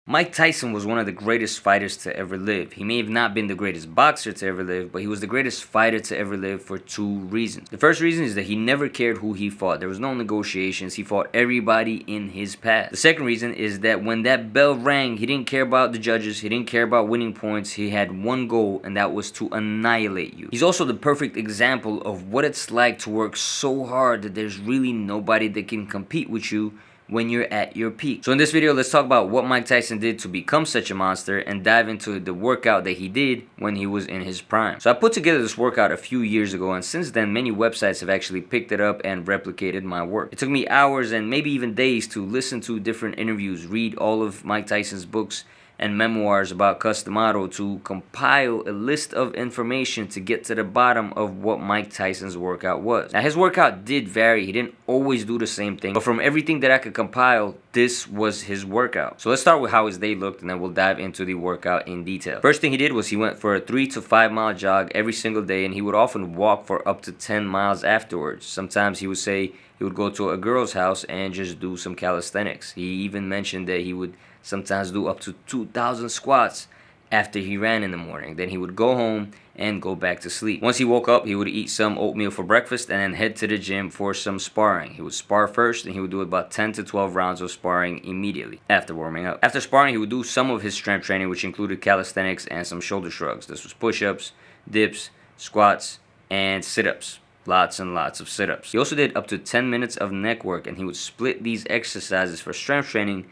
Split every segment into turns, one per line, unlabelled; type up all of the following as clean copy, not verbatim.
Mike Tyson was one of the greatest fighters to ever live. He may have not been the greatest boxer to ever live, but he was the greatest fighter to ever live for two reasons. The first reason is that he never cared who he fought. There was no negotiations. He fought everybody in his path. The second reason is that when that bell rang, he didn't care about the judges. He didn't care about winning points. He had one goal, and that was to annihilate you. He's also the perfect example of what it's like to work so hard that there's really nobody that can compete with you when you're at your peak. So in this video, let's talk about what Mike Tyson did to become such a monster and dive into the workout that he did when he was in his prime. So I put together this workout a few years ago, and since then many websites have actually picked it up and replicated my work. It took me hours and maybe even days to listen to different interviews, read all of Mike Tyson's books and memoirs about Calisthenics to compile a list of information to get to the bottom of what Mike Tyson's workout was. Now his workout did vary. He didn't always do the same thing, but from everything that I could compile, this was his workout. So let's start with how his day looked, and then we'll dive into the workout in detail. First thing he did was he went for a 3 to 5 mile jog every single day, and he would often walk for up to 10 miles afterwards. Sometimes he would say he would go to a girl's house and just do some calisthenics. He even mentioned that he would sometimes do up to 2,000 squats after he ran in the morning. Then he would go home and go back to sleep. Once he woke up, he would eat some oatmeal for breakfast and then head to the gym for some sparring. He would spar first, and he would do about 10 to 12 rounds of sparring immediately after warming up. After sparring, he would do some of his strength training, which included calisthenics and some shoulder shrugs. This was push-ups, dips, squats, and sit-ups. Lots and lots of sit-ups. He also did up to 10 minutes of neck work, and he would split these exercises for strength training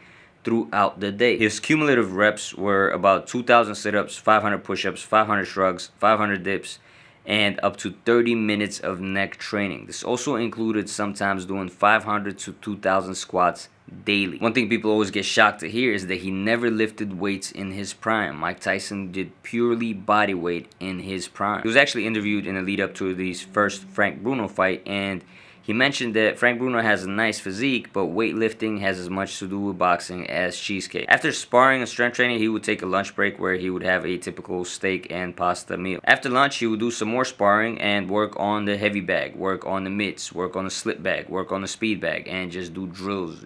throughout the day. His cumulative reps were about 2,000 sit-ups, 500 push-ups, 500 shrugs, 500 dips, and up to 30 minutes of neck training. This also included sometimes doing 500 to 2,000 squats daily. One thing people always get shocked to hear is that he never lifted weights in his prime. Mike Tyson did purely body weight in his prime. He was actually interviewed in the lead up to his first Frank Bruno fight, and he mentioned that Frank Bruno has a nice physique, but weightlifting has as much to do with boxing as cheesecake. After sparring and strength training, he would take a lunch break where he would have a typical steak and pasta meal. After lunch, he would do some more sparring and work on the heavy bag, work on the mitts, work on the slip bag, work on the speed bag, and just do drills.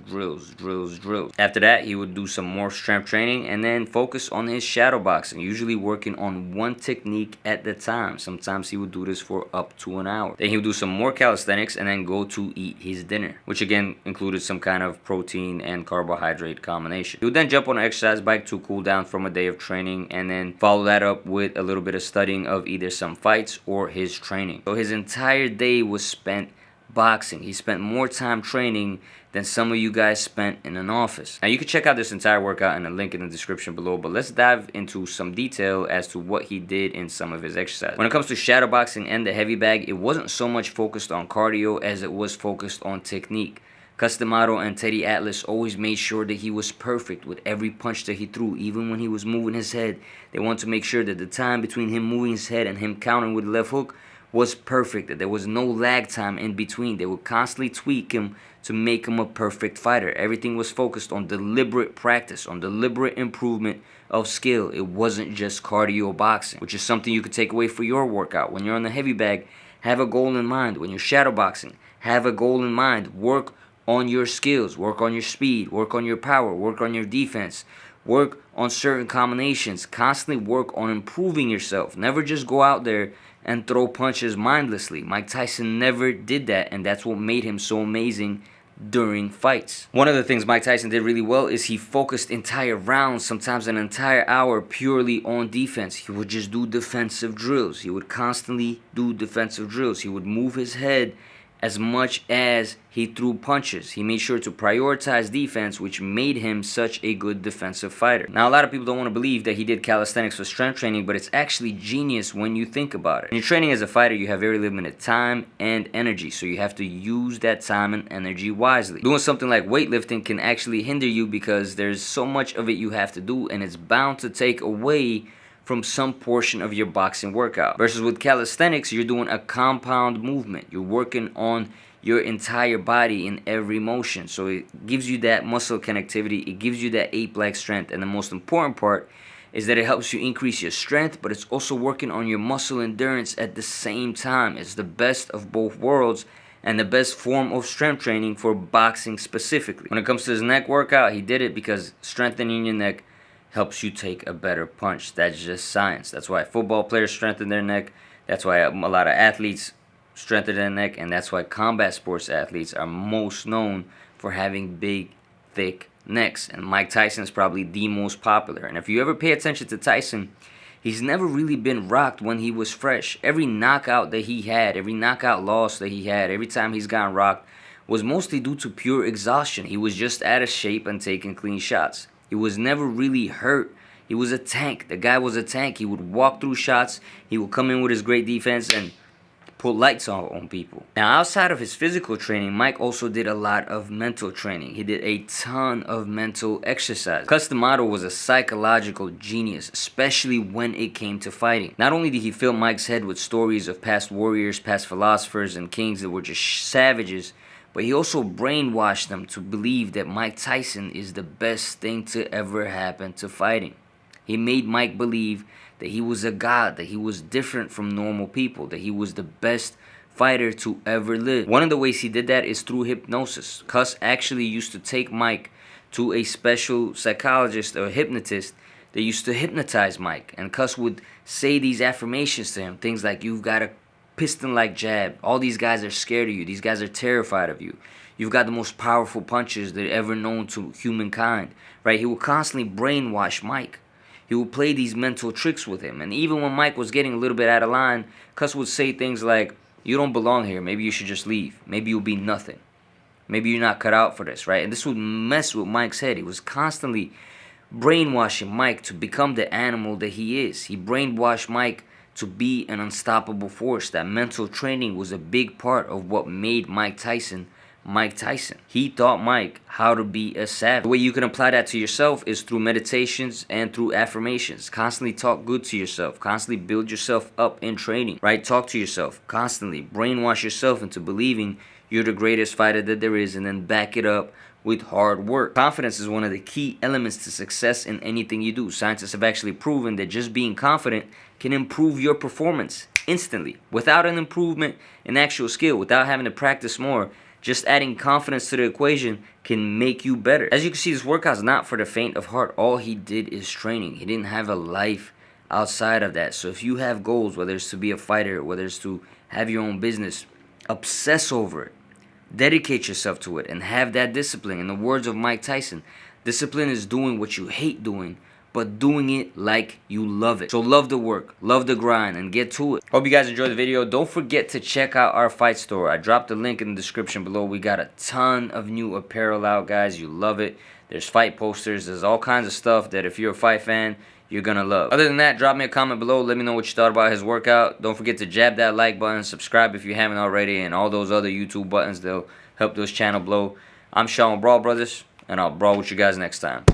After that, he would do some more strength training and then focus on his shadow boxing, usually working on one technique at a time. Sometimes he would do this for up to an hour. Then he would do some more calisthenics and then go to eat his dinner, which again included some kind of protein and carbohydrate combination. He would then jump on an exercise bike to cool down from a day of training and then follow that up with a little bit of studying of either some fights or his training. So his entire day was spent boxing. He spent more time training than some of you guys spent in an office. Now you can check out this entire workout in a link in the description below, but let's dive into some detail as to what he did in some of his exercises. When it comes to shadow boxing and the heavy bag, it wasn't so much focused on cardio as it was focused on technique. Calisthenics and Teddy Atlas always made sure that he was perfect with every punch that he threw, even when he was moving his head. They wanted to make sure that the time between him moving his head and him countering with the left hook was perfect, that there was no lag time in between. They would constantly tweak him to make him a perfect fighter. Everything was focused on deliberate practice, on deliberate improvement of skill. It wasn't just cardio boxing, which is something you could take away for your workout. When you're on the heavy bag, have a goal in mind. When you're shadow boxing, have a goal in mind. Work on your skills, work on your speed, work on your power, work on your defense, work on certain combinations. Constantly work on improving yourself. Never just go out there and throw punches mindlessly. Mike Tyson never did that, and that's what made him so amazing during fights. One of the things Mike Tyson did really well is he focused entire rounds, sometimes an entire hour, purely on defense. He would just do defensive drills. He would constantly do defensive drills. He would move his head as much as he threw punches. He made sure to prioritize defense, which made him such a good defensive fighter. Now, a lot of people don't want to believe that he did calisthenics for strength training, but it's actually genius when you think about it. When you're training as a fighter, you have very limited time and energy, so you have to use that time and energy wisely. Doing something like weightlifting can actually hinder you because there's so much of it you have to do, and it's bound to take away from some portion of your boxing workout. Versus with calisthenics, you're doing a compound movement. You're working on your entire body in every motion. So it gives you that muscle connectivity. It gives you that ape-like strength. And the most important part is that it helps you increase your strength, but it's also working on your muscle endurance at the same time. It's the best of both worlds and the best form of strength training for boxing specifically. When it comes to his neck workout, he did it because strengthening your neck helps you take a better punch. That's just science. That's why football players strengthen their neck. That's why a lot of athletes strengthen their neck. And that's why combat sports athletes are most known for having big, thick necks. And Mike Tyson is probably the most popular. And if you ever pay attention to Tyson, he's never really been rocked when he was fresh. Every knockout that he had, every knockout loss that he had, every time he's gotten rocked was mostly due to pure exhaustion. He was just out of shape and taking clean shots. He was never really hurt. He was a tank. The guy was a tank. He would walk through shots. He would come in with his great defense and put lights on people. Now, outside of his physical training, Mike also did a lot of mental training. He did a ton of mental exercise. Cus D'Amato was a psychological genius, especially when it came to fighting. Not only did he fill Mike's head with stories of past warriors, past philosophers, and kings that were just savages, but he also brainwashed them to believe that Mike Tyson is the best thing to ever happen to fighting. He made Mike believe that he was a god, that he was different from normal people, that he was the best fighter to ever live. One of the ways he did that is through hypnosis. Cus actually used to take Mike to a special psychologist or hypnotist that used to hypnotize Mike. And Cus would say these affirmations to him, things like, you've got a piston-like jab. All these guys are scared of you. These guys are terrified of you. You've got the most powerful punches that ever known to humankind. Right? He would constantly brainwash Mike. He would play these mental tricks with him. And even when Mike was getting a little bit out of line, Cus would say things like, you don't belong here. Maybe you should just leave. Maybe you'll be nothing. Maybe you're not cut out for this, right? And this would mess with Mike's head. He was constantly brainwashing Mike to become the animal that he is. He brainwashed Mike to be an unstoppable force. That mental training was a big part of what made Mike Tyson Mike Tyson. He taught Mike how to be a savage. The way you can apply that to yourself is through meditations and through affirmations. Constantly talk good to yourself. Constantly build yourself up in training, right? Talk to yourself. Constantly brainwash yourself into believing you're the greatest fighter that there is, and then back it up with hard work. Confidence is one of the key elements to success in anything you do. Scientists have actually proven that just being confident can improve your performance instantly. Without an improvement in actual skill, without having to practice more, just adding confidence to the equation can make you better. As you can see, this workout is not for the faint of heart. All he did is training. He didn't have a life outside of that. So if you have goals, whether it's to be a fighter, whether it's to have your own business, obsess over it. Dedicate yourself to it and have that discipline. In the words of Mike Tyson, discipline is doing what you hate doing, but doing it like you love it. So love the work, love the grind, and get to it. Hope you guys enjoyed the video. Don't forget to check out our fight store. I dropped the link in the description below. We got a ton of new apparel out, guys. You love it. There's fight posters. There's all kinds of stuff that if you're a fight fan, you're gonna love. Other than that, drop me a comment below. Let me know what you thought about his workout. Don't forget to jab that like button, subscribe if you haven't already, and all those other YouTube buttons. They'll help this channel blow. I'm Sean Brawl Brothers, and I'll brawl with you guys next time.